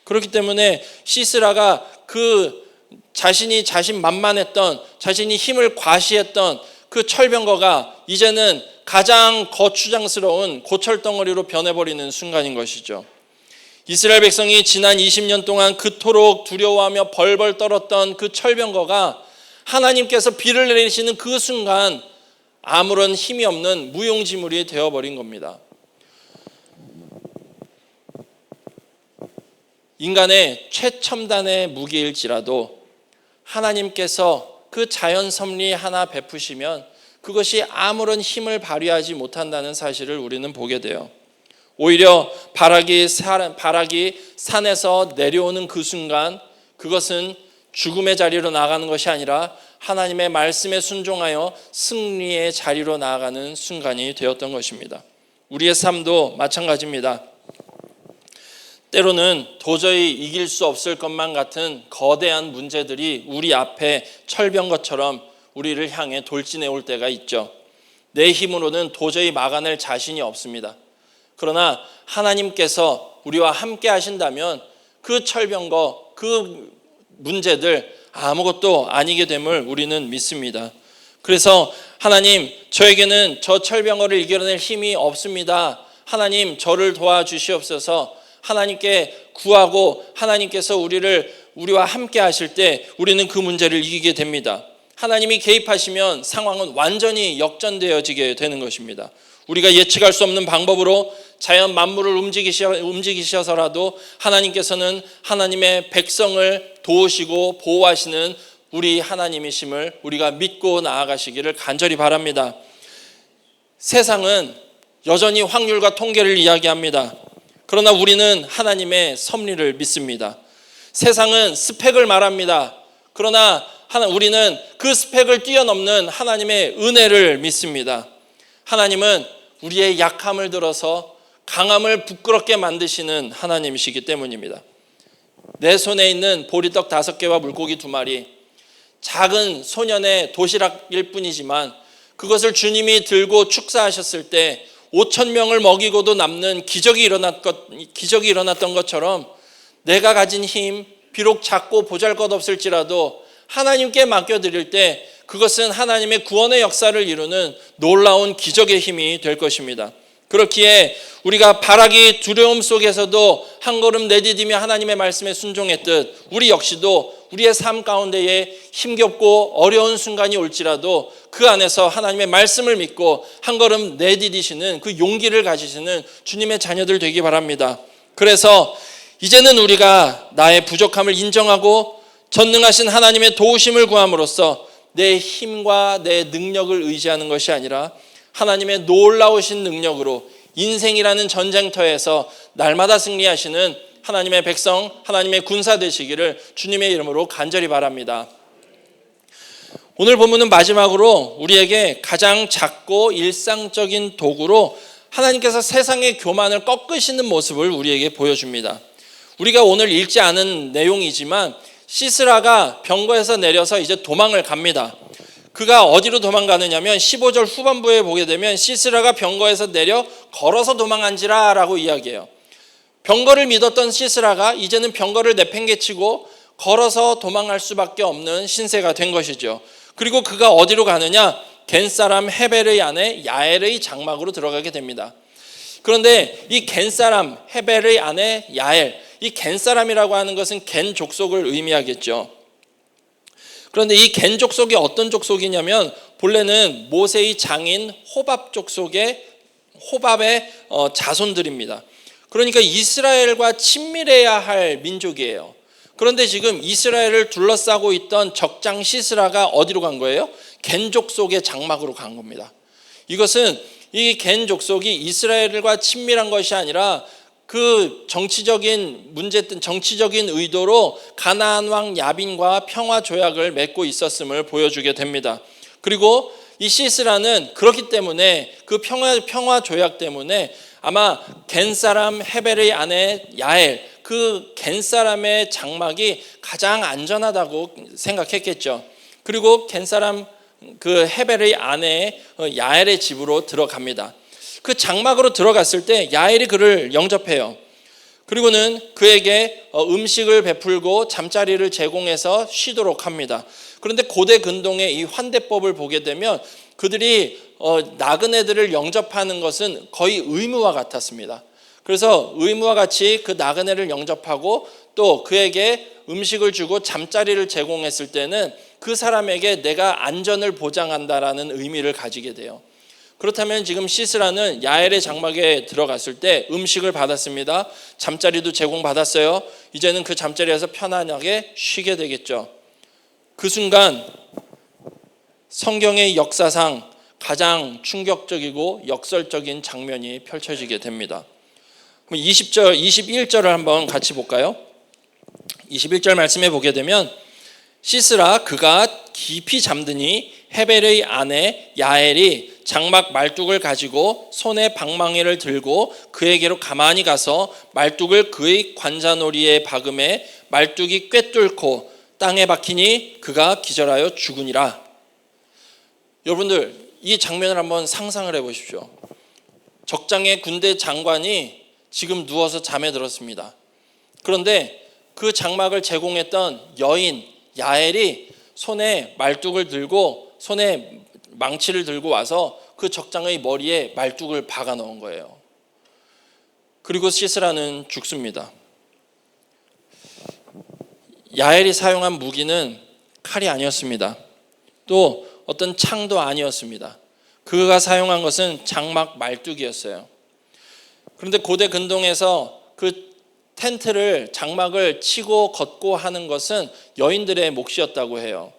그렇기 때문에 시스라가 그 자신만만했던 자신이 힘을 과시했던 그 철병거가 이제는 가장 거추장스러운 고철덩어리로 변해버리는 순간인 것이죠. 이스라엘 백성이 지난 20년 동안 그토록 두려워하며 벌벌 떨었던 그 철병거가 하나님께서 비를 내리시는 그 순간 아무런 힘이 없는 무용지물이 되어버린 겁니다. 인간의 최첨단의 무기일지라도 하나님께서 그 자연 섭리 하나 베푸시면 그것이 아무런 힘을 발휘하지 못한다는 사실을 우리는 보게 돼요. 오히려 바락이 산에서 내려오는 그 순간 그것은 죽음의 자리로 나아가는 것이 아니라 하나님의 말씀에 순종하여 승리의 자리로 나아가는 순간이 되었던 것입니다. 우리의 삶도 마찬가지입니다. 때로는 도저히 이길 수 없을 것만 같은 거대한 문제들이 우리 앞에 철병거처럼 우리를 향해 돌진해 올 때가 있죠. 내 힘으로는 도저히 막아낼 자신이 없습니다. 그러나 하나님께서 우리와 함께 하신다면 그 철병거, 그 문제들 아무것도 아니게 됨을 우리는 믿습니다. 그래서 하나님, 저에게는 저 철병거를 이겨낼 힘이 없습니다. 하나님, 저를 도와주시옵소서. 하나님께 구하고 하나님께서 우리와 함께 하실 때 우리는 그 문제를 이기게 됩니다. 하나님이 개입하시면 상황은 완전히 역전되어지게 되는 것입니다. 우리가 예측할 수 없는 방법으로 자연 만물을 움직이셔서라도 하나님께서는 하나님의 백성을 도우시고 보호하시는 우리 하나님이심을 우리가 믿고 나아가시기를 간절히 바랍니다. 세상은 여전히 확률과 통계를 이야기합니다. 그러나 우리는 하나님의 섭리를 믿습니다. 세상은 스펙을 말합니다. 그러나 우리는 그 스펙을 뛰어넘는 하나님의 은혜를 믿습니다. 하나님은 우리의 약함을 들어서 강함을 부끄럽게 만드시는 하나님이시기 때문입니다. 내 손에 있는 보리떡 5개와 물고기 2마리, 작은 소년의 도시락일 뿐이지만 그것을 주님이 들고 축사하셨을 때 5,000명을 먹이고도 남는 기적이 일어났던 것처럼 내가 가진 힘, 비록 작고 보잘것없을지라도 하나님께 맡겨드릴 때 그것은 하나님의 구원의 역사를 이루는 놀라운 기적의 힘이 될 것입니다. 그렇기에 우리가 바락이 두려움 속에서도 한 걸음 내디디며 하나님의 말씀에 순종했듯 우리 역시도 우리의 삶 가운데에 힘겹고 어려운 순간이 올지라도 그 안에서 하나님의 말씀을 믿고 한 걸음 내디디시는 그 용기를 가지시는 주님의 자녀들 되기 바랍니다. 그래서 이제는 우리가 나의 부족함을 인정하고 전능하신 하나님의 도우심을 구함으로써 내 힘과 내 능력을 의지하는 것이 아니라 하나님의 놀라우신 능력으로 인생이라는 전쟁터에서 날마다 승리하시는 하나님의 백성, 하나님의 군사 되시기를 주님의 이름으로 간절히 바랍니다. 오늘 본문은 마지막으로 우리에게 가장 작고 일상적인 도구로 하나님께서 세상의 교만을 꺾으시는 모습을 우리에게 보여줍니다. 우리가 오늘 읽지 않은 내용이지만 시스라가 병거에서 내려서 이제 도망을 갑니다. 그가 어디로 도망가느냐면 15절 후반부에 보게 되면 시스라가 병거에서 내려 걸어서 도망한지라 라고 이야기해요. 병거를 믿었던 시스라가 이제는 병거를 내팽개치고 걸어서 도망할 수밖에 없는 신세가 된 것이죠. 그리고 그가 어디로 가느냐? 겐사람 헤벨의 아내 야엘의 장막으로 들어가게 됩니다. 그런데 이 겐사람 헤벨의 아내 야엘, 이 겐사람이라고 하는 것은 겐 족속을 의미하겠죠. 그런데 이 겐 족속이 어떤 족속이냐면 본래는 모세의 장인 호밥 족속의 호밥의 자손들입니다. 그러니까 이스라엘과 친밀해야 할 민족이에요. 그런데 지금 이스라엘을 둘러싸고 있던 적장 시스라가 어디로 간 거예요? 겐 족속의 장막으로 간 겁니다. 이것은 이 겐 족속이 이스라엘과 친밀한 것이 아니라 그 정치적인 의도로 가나안 왕 야빈과 평화 조약을 맺고 있었음을 보여주게 됩니다. 그리고 이 시스라는 그렇기 때문에 그 평화 조약 때문에 아마 겐 사람 헤벨의 아내 야엘, 그 겐 사람의 장막이 가장 안전하다고 생각했겠죠. 그리고 겐 사람 그 헤벨의 아내 야엘의 집으로 들어갑니다. 그 장막으로 들어갔을 때 야엘이 그를 영접해요. 그리고는 그에게 음식을 베풀고 잠자리를 제공해서 쉬도록 합니다. 그런데 고대 근동의 이 환대법을 보게 되면 그들이 나그네들을 영접하는 것은 거의 의무와 같았습니다. 그래서 의무와 같이 그 나그네를 영접하고 또 그에게 음식을 주고 잠자리를 제공했을 때는 그 사람에게 내가 안전을 보장한다라는 의미를 가지게 돼요. 그렇다면 지금 시스라는 야엘의 장막에 들어갔을 때 음식을 받았습니다. 잠자리도 제공받았어요. 이제는 그 잠자리에서 편안하게 쉬게 되겠죠. 그 순간 성경의 역사상 가장 충격적이고 역설적인 장면이 펼쳐지게 됩니다. 그럼 20절, 21절을 한번 같이 볼까요? 21절 말씀에 보게 되면 시스라 그가 깊이 잠드니 헤벨의 아내 야엘이 장막 말뚝을 가지고 손에 방망이를 들고 그에게로 가만히 가서 말뚝을 그의 관자놀이에 박음에 말뚝이 꿰뚫고 땅에 박히니 그가 기절하여 죽으니라. 여러분들 이 장면을 한번 상상을 해보십시오. 적장의 군대 장관이 지금 누워서 잠에 들었습니다. 그런데 그 장막을 제공했던 여인 야엘이 손에 말뚝을 들고 손에 망치를 들고 와서 그 적장의 머리에 말뚝을 박아 넣은 거예요. 그리고 시스라는 죽습니다. 야엘이 사용한 무기는 칼이 아니었습니다. 또 어떤 창도 아니었습니다. 그가 사용한 것은 장막 말뚝이었어요. 그런데 고대 근동에서 그 텐트를 장막을 치고 걷고 하는 것은 여인들의 몫이었다고 해요.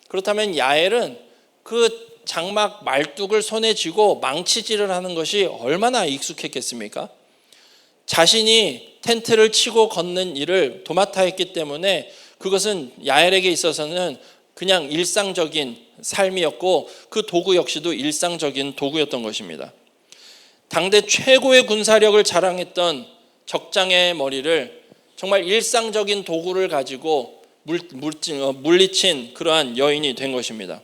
그렇다면 야엘은 그 장막 말뚝을 손에 쥐고 망치질을 하는 것이 얼마나 익숙했겠습니까? 자신이 텐트를 치고 걷는 일을 도맡아 했기 때문에 그것은 야엘에게 있어서는 그냥 일상적인 삶이었고 그 도구 역시도 일상적인 도구였던 것입니다. 당대 최고의 군사력을 자랑했던 적장의 머리를 정말 일상적인 도구를 가지고 물리친 그러한 여인이 된 것입니다.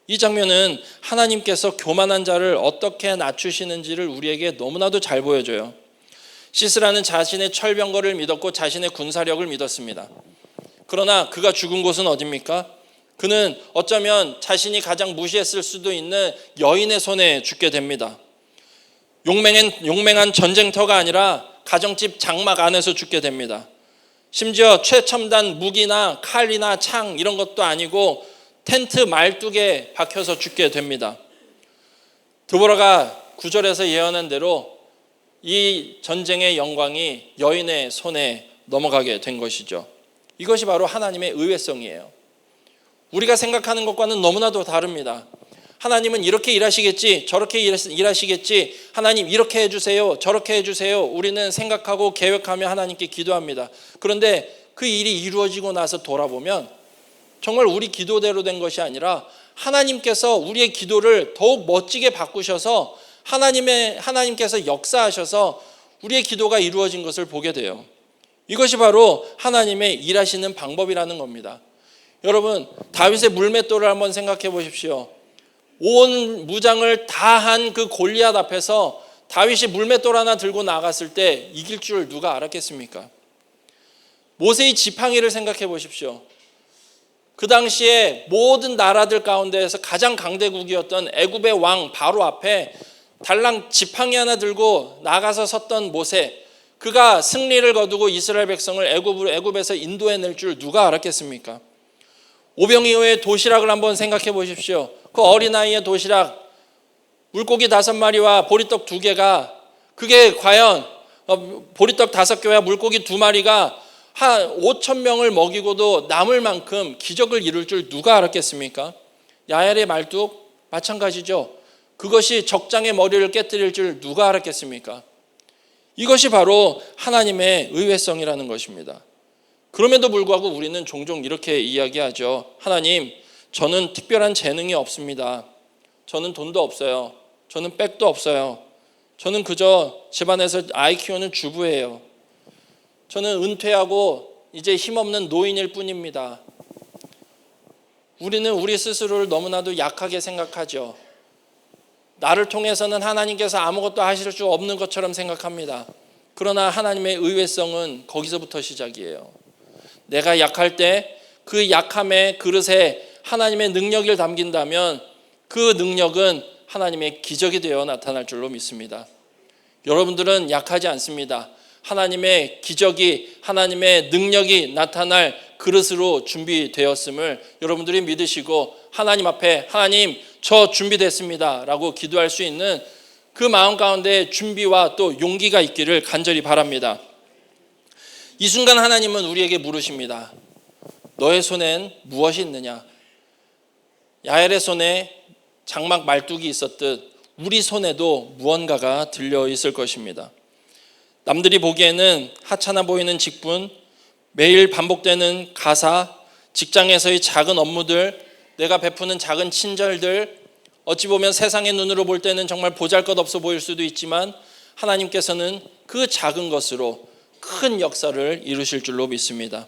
이 장면은 하나님께서 교만한 자를 어떻게 낮추시는지를 우리에게 너무나도 잘 보여줘요. 시스라는 자신의 철병거를 믿었고 자신의 군사력을 믿었습니다. 그러나 그가 죽은 곳은 어디입니까? 그는 어쩌면 자신이 가장 무시했을 수도 있는 여인의 손에 죽게 됩니다. 용맹한 전쟁터가 아니라 가정집 장막 안에서 죽게 됩니다. 심지어 최첨단 무기나 칼이나 창 이런 것도 아니고 텐트 말뚝에 박혀서 죽게 됩니다. 드보라가 9절에서 예언한 대로 이 전쟁의 영광이 여인의 손에 넘어가게 된 것이죠. 이것이 바로 하나님의 의외성이에요. 우리가 생각하는 것과는 너무나도 다릅니다. 하나님은 이렇게 일하시겠지, 저렇게 일하시겠지, 하나님 이렇게 해주세요, 저렇게 해주세요. 우리는 생각하고 계획하며 하나님께 기도합니다. 그런데 그 일이 이루어지고 나서 돌아보면 정말 우리 기도대로 된 것이 아니라 하나님께서 우리의 기도를 더욱 멋지게 바꾸셔서 하나님께서 역사하셔서 우리의 기도가 이루어진 것을 보게 돼요. 이것이 바로 하나님의 일하시는 방법이라는 겁니다. 여러분, 다윗의 물맷돌을 한번 생각해 보십시오. 온 무장을 다한 그 골리앗 앞에서 다윗이 물맷돌 하나 들고 나갔을 때 이길 줄 누가 알았겠습니까? 모세의 지팡이를 생각해 보십시오. 그 당시에 모든 나라들 가운데에서 가장 강대국이었던 애굽의 왕 바로 앞에 달랑 지팡이 하나 들고 나가서 섰던 모세, 그가 승리를 거두고 이스라엘 백성을 애굽에서 인도해낼 줄 누가 알았겠습니까? 오병이어의 도시락을 한번 생각해 보십시오. 그 어린아이의 도시락, 물고기 5마리와 보리떡 2개가, 그게 과연 보리떡 5개와 물고기 2마리가 한 5,000명을 먹이고도 남을 만큼 기적을 이룰 줄 누가 알았겠습니까? 야엘의 말뚝 마찬가지죠. 그것이 적장의 머리를 깨뜨릴 줄 누가 알았겠습니까? 이것이 바로 하나님의 의외성이라는 것입니다. 그럼에도 불구하고 우리는 종종 이렇게 이야기하죠. 하나님, 저는 특별한 재능이 없습니다. 저는 돈도 없어요. 저는 백도 없어요. 저는 그저 집안에서 아이 키우는 주부예요. 저는 은퇴하고 이제 힘없는 노인일 뿐입니다. 우리는 우리 스스로를 너무나도 약하게 생각하죠. 나를 통해서는 하나님께서 아무것도 하실 수 없는 것처럼 생각합니다. 그러나 하나님의 의외성은 거기서부터 시작이에요. 내가 약할 때 그 약함의 그릇에 하나님의 능력을 담긴다면 그 능력은 하나님의 기적이 되어 나타날 줄로 믿습니다. 여러분들은 약하지 않습니다. 하나님의 기적이, 하나님의 능력이 나타날 그릇으로 준비되었음을 여러분들이 믿으시고 하나님 앞에, 하나님, 저 준비됐습니다 라고 기도할 수 있는 그 마음 가운데 준비와 또 용기가 있기를 간절히 바랍니다. 이 순간 하나님은 우리에게 물으십니다. 너의 손엔 무엇이 있느냐? 야엘의 손에 장막 말뚝이 있었듯 우리 손에도 무언가가 들려 있을 것입니다. 남들이 보기에는 하찮아 보이는 직분, 매일 반복되는 가사, 직장에서의 작은 업무들, 내가 베푸는 작은 친절들, 어찌 보면 세상의 눈으로 볼 때는 정말 보잘것없어 보일 수도 있지만 하나님께서는 그 작은 것으로 큰 역사를 이루실 줄로 믿습니다.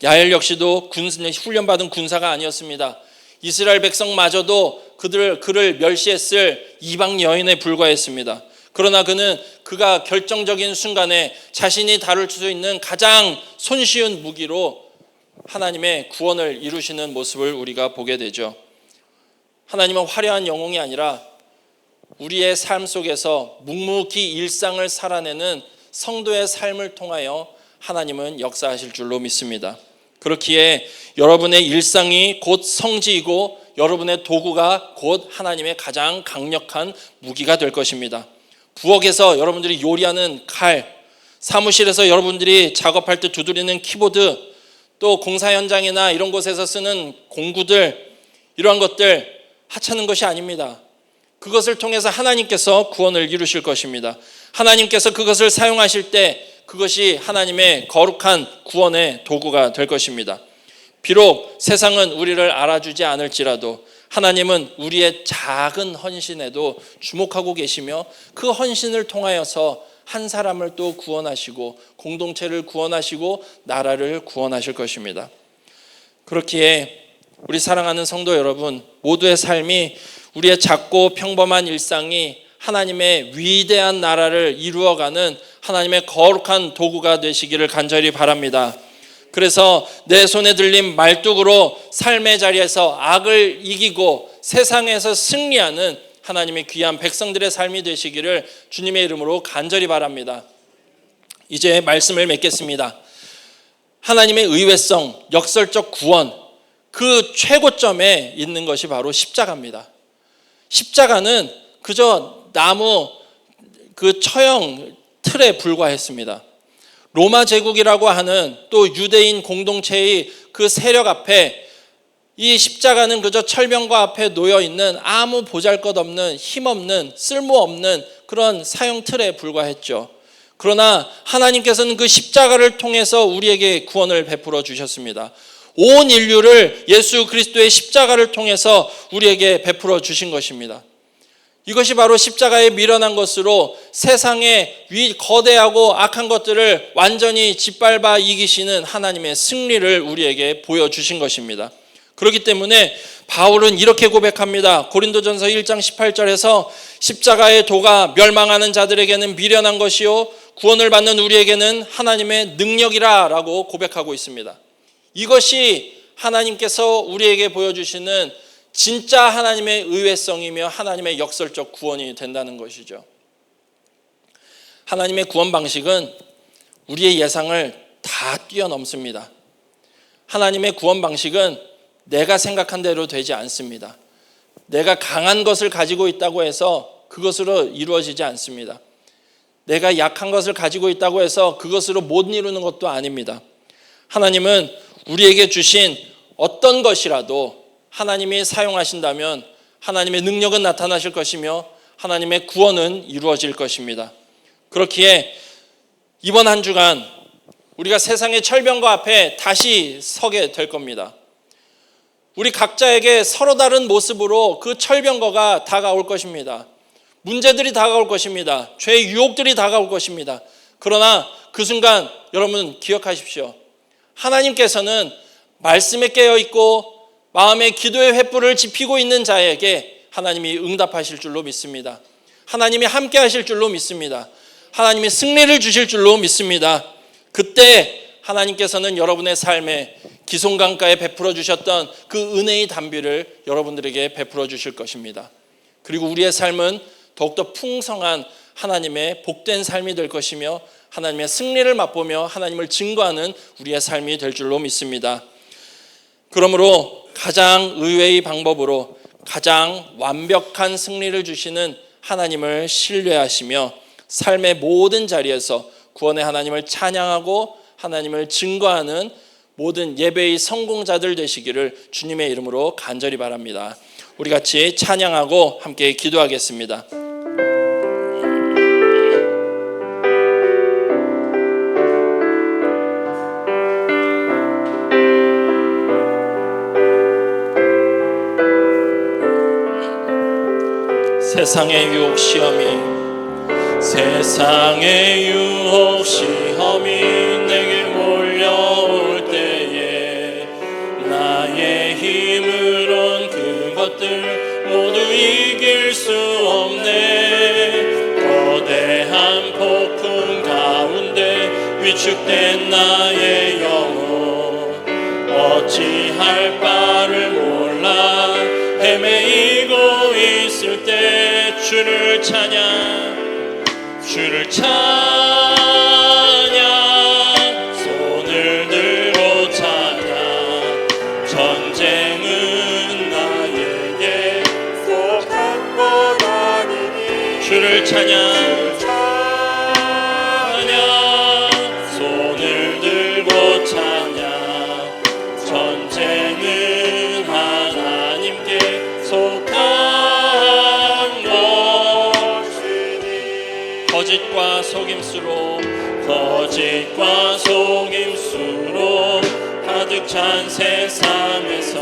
야엘 역시도 훈련받은 군사가 아니었습니다. 이스라엘 백성마저도 그를 멸시했을 이방 여인에 불과했습니다. 그러나 그가 결정적인 순간에 자신이 다룰 수 있는 가장 손쉬운 무기로 하나님의 구원을 이루시는 모습을 우리가 보게 되죠. 하나님은 화려한 영웅이 아니라 우리의 삶 속에서 묵묵히 일상을 살아내는 성도의 삶을 통하여 하나님은 역사하실 줄로 믿습니다. 그렇기에 여러분의 일상이 곧 성지이고 여러분의 도구가 곧 하나님의 가장 강력한 무기가 될 것입니다. 부엌에서 여러분들이 요리하는 칼, 사무실에서 여러분들이 작업할 때 두드리는 키보드, 또 공사 현장이나 이런 곳에서 쓰는 공구들, 이러한 것들 하찮은 것이 아닙니다. 그것을 통해서 하나님께서 구원을 이루실 것입니다. 하나님께서 그것을 사용하실 때 그것이 하나님의 거룩한 구원의 도구가 될 것입니다. 비록 세상은 우리를 알아주지 않을지라도 하나님은 우리의 작은 헌신에도 주목하고 계시며 그 헌신을 통하여서 한 사람을 또 구원하시고 공동체를 구원하시고 나라를 구원하실 것입니다. 그렇기에 우리 사랑하는 성도 여러분, 모두의 삶이, 우리의 작고 평범한 일상이 하나님의 위대한 나라를 이루어가는 하나님의 거룩한 도구가 되시기를 간절히 바랍니다. 그래서 내 손에 들린 말뚝으로 삶의 자리에서 악을 이기고 세상에서 승리하는 하나님의 귀한 백성들의 삶이 되시기를 주님의 이름으로 간절히 바랍니다. 이제 말씀을 맺겠습니다. 하나님의 의외성, 역설적 구원, 그 최고점에 있는 것이 바로 십자가입니다. 십자가는 그저 나무 그 처형 틀에 불과했습니다. 로마 제국이라고 하는 또 유대인 공동체의 그 세력 앞에 이 십자가는 그저 철병과 앞에 놓여 있는 아무 보잘것없는 힘없는 쓸모없는 그런 사형 틀에 불과했죠. 그러나 하나님께서는 그 십자가를 통해서 우리에게 구원을 베풀어 주셨습니다. 온 인류를 예수 그리스도의 십자가를 통해서 우리에게 베풀어 주신 것입니다. 이것이 바로 십자가에 미련한 것으로 세상의 거대하고 악한 것들을 완전히 짓밟아 이기시는 하나님의 승리를 우리에게 보여주신 것입니다. 그렇기 때문에 바울은 이렇게 고백합니다. 고린도전서 1장 18절에서 십자가의 도가 멸망하는 자들에게는 미련한 것이요 구원을 받는 우리에게는 하나님의 능력이라 라고 고백하고 있습니다. 이것이 하나님께서 우리에게 보여주시는 진짜 하나님의 의외성이며 하나님의 역설적 구원이 된다는 것이죠. 하나님의 구원 방식은 우리의 예상을 다 뛰어넘습니다. 하나님의 구원 방식은 내가 생각한 대로 되지 않습니다. 내가 강한 것을 가지고 있다고 해서 그것으로 이루어지지 않습니다. 내가 약한 것을 가지고 있다고 해서 그것으로 못 이루는 것도 아닙니다. 하나님은 우리에게 주신 어떤 것이라도 하나님이 사용하신다면 하나님의 능력은 나타나실 것이며 하나님의 구원은 이루어질 것입니다. 그렇기에 이번 한 주간 우리가 세상의 철병과 앞에 다시 서게 될 겁니다. 우리 각자에게 서로 다른 모습으로 그 철병거가 다가올 것입니다. 문제들이 다가올 것입니다. 죄의 유혹들이 다가올 것입니다. 그러나 그 순간 여러분 기억하십시오. 하나님께서는 말씀에 깨어있고 마음의 기도의 횃불을 지피고 있는 자에게 하나님이 응답하실 줄로 믿습니다. 하나님이 함께 하실 줄로 믿습니다. 하나님이 승리를 주실 줄로 믿습니다. 그때 하나님께서는 여러분의 삶에 기송강가에 베풀어 주셨던 그 은혜의 담비를 여러분들에게 베풀어 주실 것입니다. 그리고 우리의 삶은 더욱더 풍성한 하나님의 복된 삶이 될 것이며 하나님의 승리를 맛보며 하나님을 증거하는 우리의 삶이 될 줄로 믿습니다. 그러므로 가장 의외의 방법으로 가장 완벽한 승리를 주시는 하나님을 신뢰하시며 삶의 모든 자리에서 구원의 하나님을 찬양하고 하나님을 증거하는 모든 예배의 성공자들 되시기를 주님의 이름으로 간절히 바랍니다. 우리 같이 찬양하고 함께 기도하겠습니다. 세상의 유혹 시험이 내게 몰려올 때에 나의 힘으론 그것들 모두 이길 수 없네. 거대한 폭풍 가운데 위축된 나의 영혼 어찌할 바를 몰라 헤매이고 있을 때 주를 찬양 손을 들고 찬양. 전쟁은 나에게 속한 것 아니니 주를 찬양 손을 들고 찬양. 전쟁은 하나님께 속한 거짓과 속임수로 가득 찬 세상에서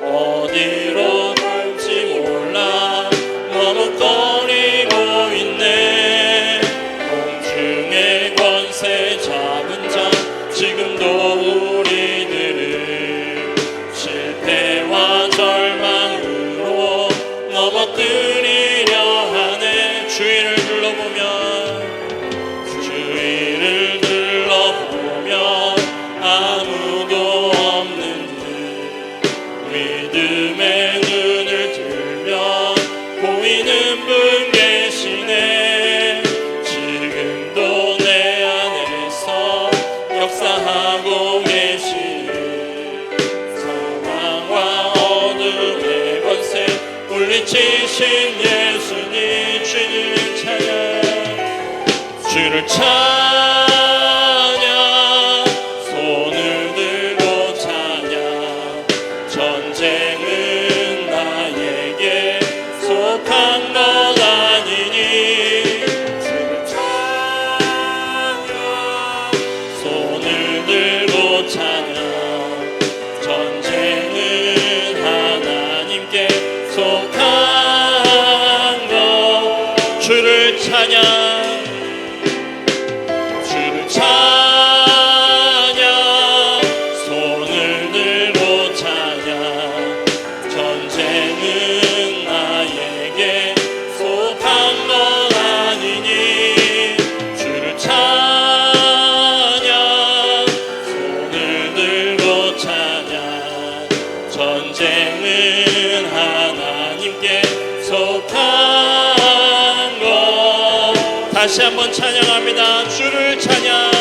어디로 갈지 몰라 머뭇거리고 있네. 공중의 권세 잡은 자 지금도 우리들을 실패와 절망으로 넘어뜨리려 하네. 주위를 둘러보면 아무도 없는 듯 믿음의 눈을 들면 보이는 분 계시네. 지금도 내 안에서 역사하고 계시니 사망과 어둠의 권세 물리치신 예수님. 주를 찬양 손을 들고 찬양. 전쟁은 나에게 속한 것 아니니 주를 찬양 손을 들고 찬양. 전쟁은 하나님께 속한 것. 주를 찬양 손을 들고 찬양. 전쟁은 나에게 속한 것 아니니 주를 찬양 손을 들고 찬양. 전쟁은 하나님께 속한 것. 다시 한번 찬양합니다. 주를 찬양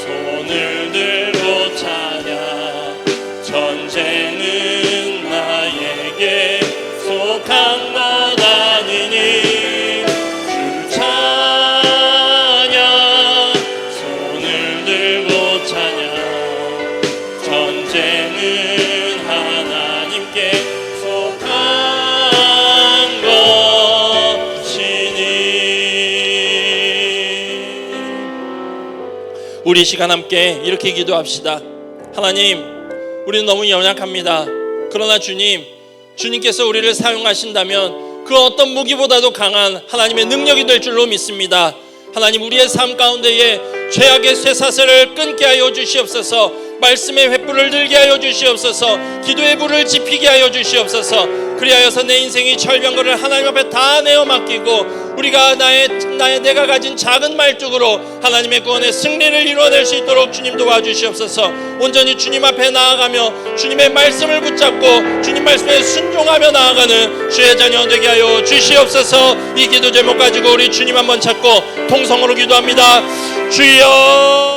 손을 들고 찬양. 전쟁은 나에게 속한 것 아니니 주를 찬양 손을 들고 찬양. 전쟁은 하나님께 속한 것이니. 우리 시간 함께 이렇게 기도합시다. 하나님, 우리는 너무 연약합니다. 그러나 주님께서 우리를 사용하신다면 그 어떤 무기보다도 강한 하나님의 능력이 될 줄로 믿습니다. 하나님, 우리의 삶 가운데에 죄악의 쇠사슬을 끊게 하여 주시옵소서. 말씀의 횃불을 들게 하여 주시옵소서. 기도의 불을 지피게 하여 주시옵소서. 그리하여서 내 인생이 철병거를 하나님 앞에 다 내어 맡기고 우리가 내가 가진 작은 말뚝으로 하나님의 구원의 승리를 이루어낼 수 있도록 주님 도와주시옵소서. 온전히 주님 앞에 나아가며 주님의 말씀을 붙잡고 주님 말씀에 순종하며 나아가는 주의 자녀 되게 하여 주시옵소서. 이 기도 제목 가지고 우리 주님 한번 찾고 통성으로 기도합니다. 주여.